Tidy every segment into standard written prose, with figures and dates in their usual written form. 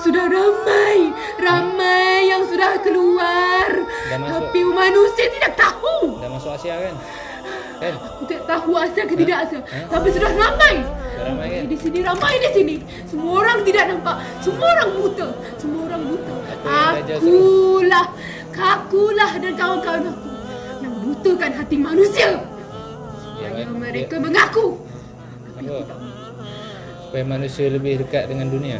sudah ramai yang sudah keluar. Tapi manusia tidak tahu. Dah masuk Asia kan? Kan? Aku tidak tahu asal ke tidak asal. Tapi sudah ramai. Ramai kan? Di sini ramai di sini. Semua orang tidak nampak. Semua orang buta. Akulah dan kawan-kawan aku yang butakan hati manusia. Supaya mereka mengaku. Apa? Supaya manusia lebih dekat dengan dunia.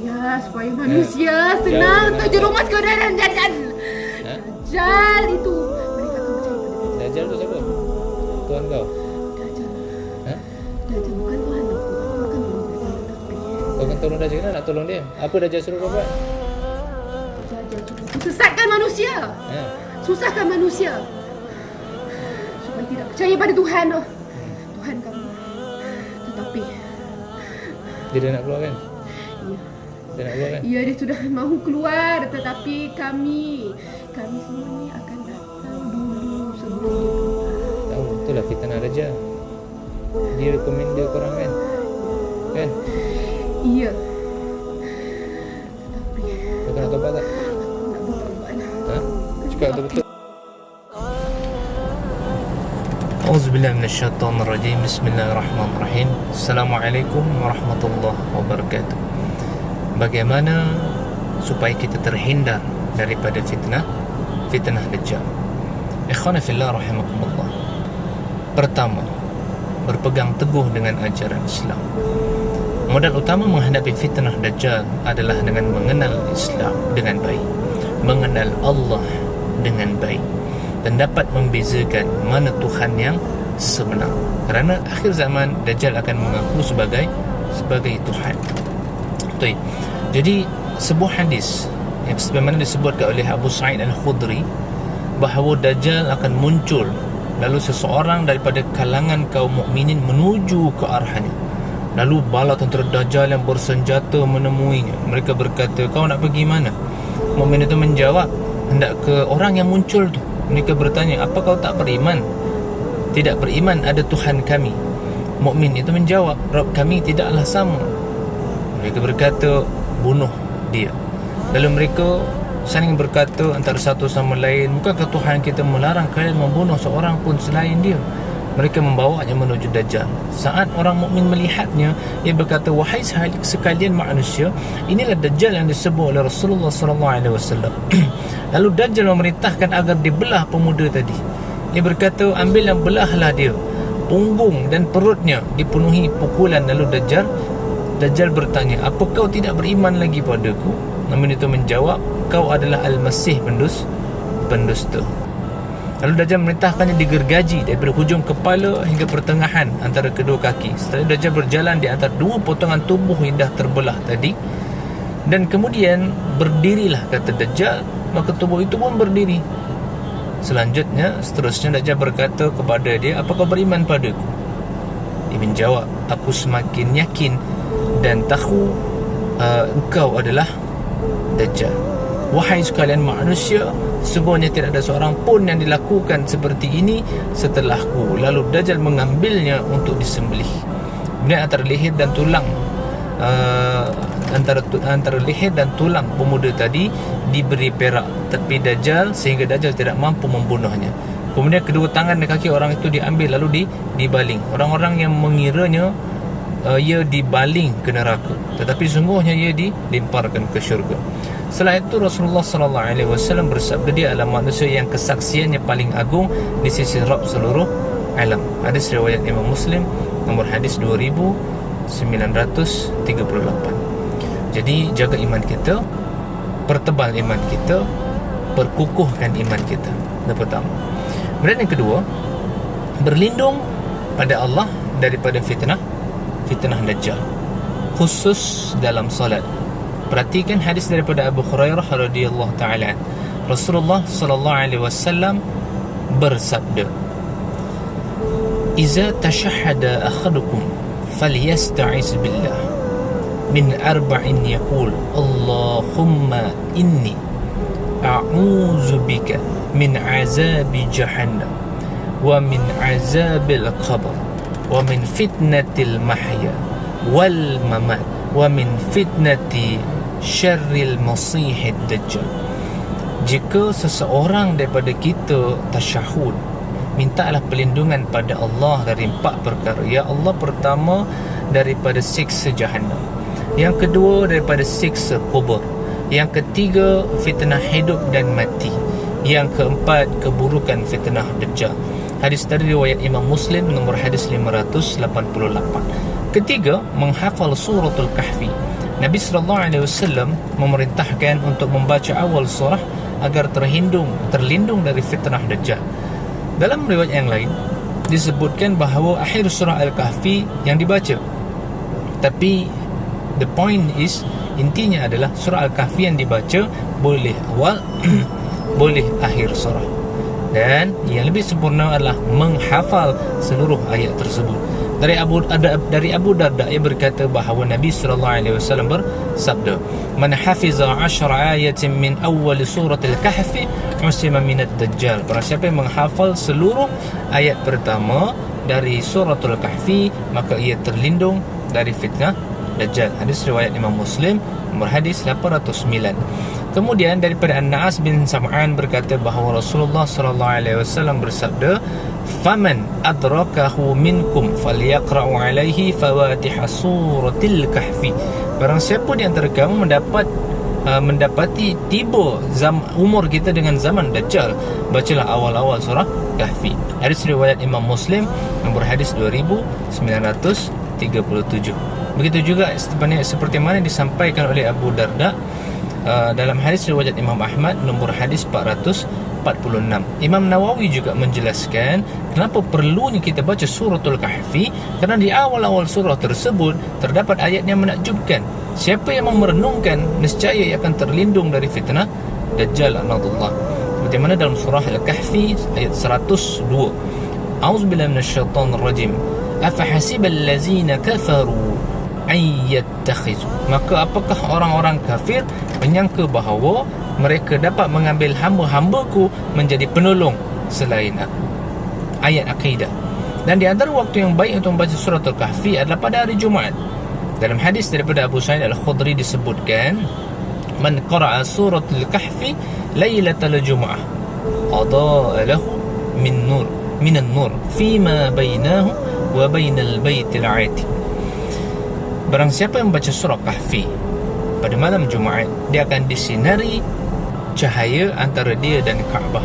Ya, supaya manusia senang terjerumus ke dalam Dajjal. Dajjal itu mereka akan percaya pada Dajjal tu siapa? Tuhan kau? Dajjal. Ha? Dajjal bukan Tuhan aku. Aku akan tolong Kau akan tolong Dajjal, kenapa nak tolong dia? Apa Dajjal suruh kau buat? Dajjal suruh sesatkan manusia. Susahkan manusia supaya tidak percaya pada Tuhan tu. Tuhan kamu. Tetapi Dia dah nak keluar kan? ya. Dia nak keluar kan? Ya, dia sudah mahu keluar, tetapi kami semua ni akan datang dulu sebelum dia keluar. Tahu, itulah fitnah Dajjal. Dia komander korang kan? Kan? Iya. Tetapi Kau nak tobat tak? aku nak bertaubat. Ha? Cakap betul-betul. Auzubillahi minasyaitonirrajim. Bismillahirrahmanirrahim. Assalamualaikum warahmatullahi wabarakatuh. Bagaimana supaya kita terhindar daripada fitnah Dajjal? Ikhwana fillah rahimakumullah. Pertama, berpegang teguh dengan ajaran Islam. Modal utama menghadapi fitnah Dajjal adalah dengan mengenal Islam dengan baik, mengenal Allah dengan baik, dan dapat membezakan mana Tuhan yang sebenar. Kerana akhir zaman Dajjal akan mengaku sebagai Tuhan. Baik. Jadi sebuah hadis yang sebagaimana disebutkan oleh Abu Sa'id Al-Khudri bahawa Dajjal akan muncul, lalu seseorang daripada kalangan kaum mukminin menuju ke arahnya. Lalu bala tentera Dajjal yang bersenjata menemuinya. Mereka berkata, "Kau nak pergi mana?" Mukmin itu menjawab, "Hendak ke orang yang muncul tu." Mereka bertanya, "Apa kau tak beriman?" "Tidak beriman ada Tuhan kami." Mukmin itu menjawab, "Rabb kami tidaklah sama." Mereka berkata, "Bunuh dia." Lalu mereka saling berkata antara satu sama lain, "Bukankah Tuhan kita melarang kalian membunuh seorang pun selain dia?" Mereka membawanya menuju Dajjal. Saat orang mukmin melihatnya, ia berkata, "Wahai sekalian manusia, inilah Dajjal yang disebut oleh Rasulullah SAW." Lalu Dajjal memerintahkan agar dibelah pemuda tadi. Ia berkata, "Ambil dan belahlah dia." Punggung dan perutnya dipenuhi pukulan. Lalu Dajjal bertanya, "Apa kau tidak beriman lagi padaku?" Namun itu menjawab, "Kau adalah Al-Masih pendusta." Lalu Dajjal memerintahkannya digergaji daripada hujung kepala hingga pertengahan antara kedua kaki. Setelah itu Dajjal berjalan di antara dua potongan tubuh yang dah terbelah tadi. Dan kemudian berdirilah, kata Dajjal, maka tubuh itu pun berdiri. Seterusnya Dajjal berkata kepada dia, "Apa kau beriman padaku?" Dia menjawab, "Aku semakin yakin dan tahu engkau adalah Dajjal." Wahai sekalian manusia, sesungguhnya tidak ada seorang pun yang dilakukan seperti ini setelahku. Lalu Dajjal mengambilnya untuk disembelih. Kemudian antara leher dan tulang antara leher dan tulang pemuda tadi diberi perak tepi Dajjal sehingga Dajjal tidak mampu membunuhnya. Kemudian kedua tangan dan kaki orang itu diambil lalu dibaling. Orang-orang yang mengiranya ia dibaling ke neraka, tetapi sungguhnya ia dilemparkan ke syurga. Setelah itu Rasulullah SAW bersabda, "Dia adalah manusia yang kesaksiannya paling agung di sisi Rabb seluruh alam." Hadis riwayat Imam Muslim, nombor hadis 2938. Jadi jaga iman kita, pertebal iman kita, perkukuhkan iman kita. Yang pertama. Kemudian yang kedua, berlindung pada Allah daripada fitnah Dajjal, khusus dalam salat. Perhatikan hadis daripada Abu Hurairah radhiyallahu taala. Rasulullah sallallahu alaihi wasallam bersabda, "Iza tashahhada akhadukum falyasta'iz billah min arba'in yaqul Allahumma inni a'udzu bika min azabi jahannam wa min azabil qabr wa min fitnatil mahya wal mamat wa min fitnati syarril masihid dajjal. Jika seseorang daripada kita tasyahud, mintalah perlindungan pada Allah dari 4 perkara. Ya Allah, pertama daripada siksa jahannam, yang kedua daripada siksa kubur, yang ketiga fitnah hidup dan mati, yang keempat keburukan fitnah dajjal. Hadis dari riwayat Imam Muslim nombor hadis 588. Ketiga, menghafal suratul Kahfi. Nabi SAW memerintahkan untuk membaca awal surah agar terlindung dari fitnah dajjal. Dalam riwayat yang lain disebutkan bahawa akhir surah Al-Kahfi yang dibaca. Tapi the point is, intinya adalah surah Al-Kahfi yang dibaca boleh awal boleh akhir surah. Dan yang lebih sempurna adalah menghafal seluruh ayat tersebut. Dari Abu Darda, ia berkata bahawa Nabi SAW bersabda, "Man hafiza 10 ayatin min awal surat Al-Kahfi usima minad dajjal." Barang siapa yang menghafal seluruh ayat pertama dari surah Al-Kahfi, maka ia terlindung dari fitnah dajjal. Hadis riwayat Imam Muslim nomor hadis 809. Kemudian daripada An-Na'as bin Sam'an berkata bahawa Rasulullah SAW bersabda, "Faman adrakahu minkum falyaqra'u alaihi fawatiha suratil Kahfi." Barang siapa di antara kamu mendapati tiba umur kita dengan zaman Dajjal, bacalah awal-awal surah Kahfi. Hadis riwayat Imam Muslim nombor hadis 2937. Begitu juga seperti mana disampaikan oleh Abu Darda dalam hadis riwayat Imam Ahmad nombor hadis 446. Imam Nawawi juga menjelaskan kenapa perlunya kita baca suratul Kahfi, kerana di awal-awal surah tersebut terdapat ayat yang menakjubkan. Siapa yang merenungkan, nescaya ia akan terlindung dari fitnah Dajjal la'natullah. Seperti mana dalam surah Al-Kahfi ayat 102. A'udzubillahi minasyaitonir rajim. Afahasibal ladzina kafaru ayyatakhizu. Maka apakah orang-orang kafir menyangka bahawa mereka dapat mengambil hamba-hambaku menjadi penolong selain aku? Ayat akidah. Dan di antara waktu yang baik untuk membaca surah Al-Kahfi adalah pada hari Jumaat. Dalam hadis daripada Abu Sa'id Al-Khudri disebutkan, "Man qara'a surah Al-Kahfi lailatal Jum'ah adaa lahu minan nur fima bainahu wa bainal baitil 'atiq." Barang siapa yang membaca surah Kahfi pada malam Jumaat, dia akan disinari cahaya antara dia dan Kaabah.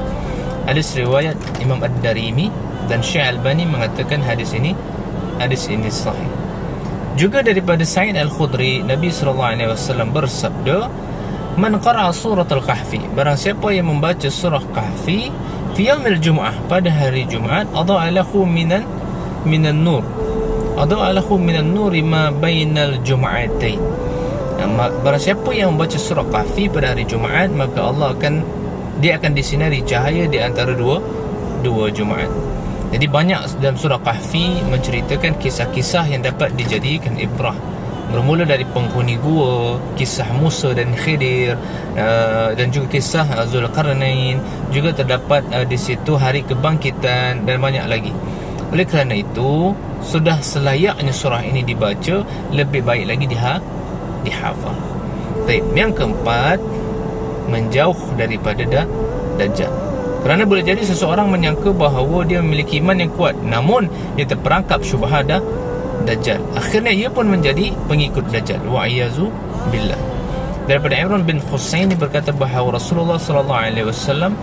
Hadis riwayat Imam Ad-Darimi dan Syekh Albani mengatakan hadis ini sahih. Juga daripada Sa'id Al-Khudri, Nabi SAW bersabda, "Man qara'a surat Al-Kahfi." Barang siapa yang membaca surah Kahfi fi yaumil Jum'ah, pada hari Jumaat, adha'a lahu minan nur. Adha'a lahu minan nuri ma bainal jum'atain. Barang siapa yang membaca surah Kahfi pada hari Jumaat, maka dia akan disinari cahaya di antara dua Jumaat. Jadi banyak dalam surah Kahfi menceritakan kisah-kisah yang dapat dijadikan ibrah. Bermula dari penghuni gua, kisah Musa dan Khidir, dan juga kisah Zulkarnain. Juga terdapat di situ hari kebangkitan dan banyak lagi. Oleh kerana itu, sudah selayaknya surah ini dibaca, lebih baik lagi dihafal. Baik, yang keempat, menjauh daripada Dajjal. Kerana boleh jadi seseorang menyangka bahawa dia memiliki iman yang kuat, namun dia terperangkap syubhat Dajjal. Akhirnya ia pun menjadi pengikut Dajjal. Wa'iyyazu billah. Daripada Imran bin Husain berkata bahawa Rasulullah SAW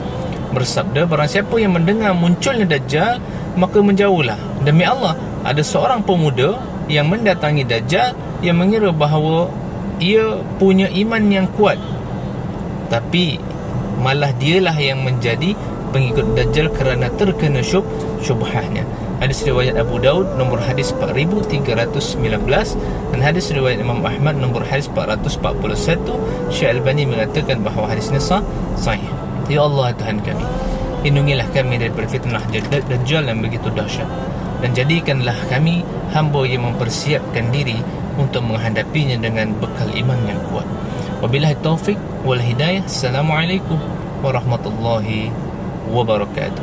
bersabda, barang siapa yang mendengar munculnya Dajjal, maka menjauhlah. Demi Allah, ada seorang pemuda yang mendatangi Dajjal yang mengira bahawa ia punya iman yang kuat, tapi malah dialah yang menjadi pengikut Dajjal kerana terkena syubhahnya. Hadis riwayat Abu Daud nombor hadis 4319 dan hadis riwayat Imam Ahmad nombor hadis 441. Syekh Albani mengatakan bahawa hadis ini sahih. Ya Allah Tuhan kami, lindungilah kami daripada fitnah Dajjal yang begitu dahsyat, dan jadikanlah kami hamba yang mempersiapkan diri untuk menghadapinya dengan bekal iman yang kuat. Wabillahi taufik wal hidayah. Assalamualaikum warahmatullahi wabarakatuh.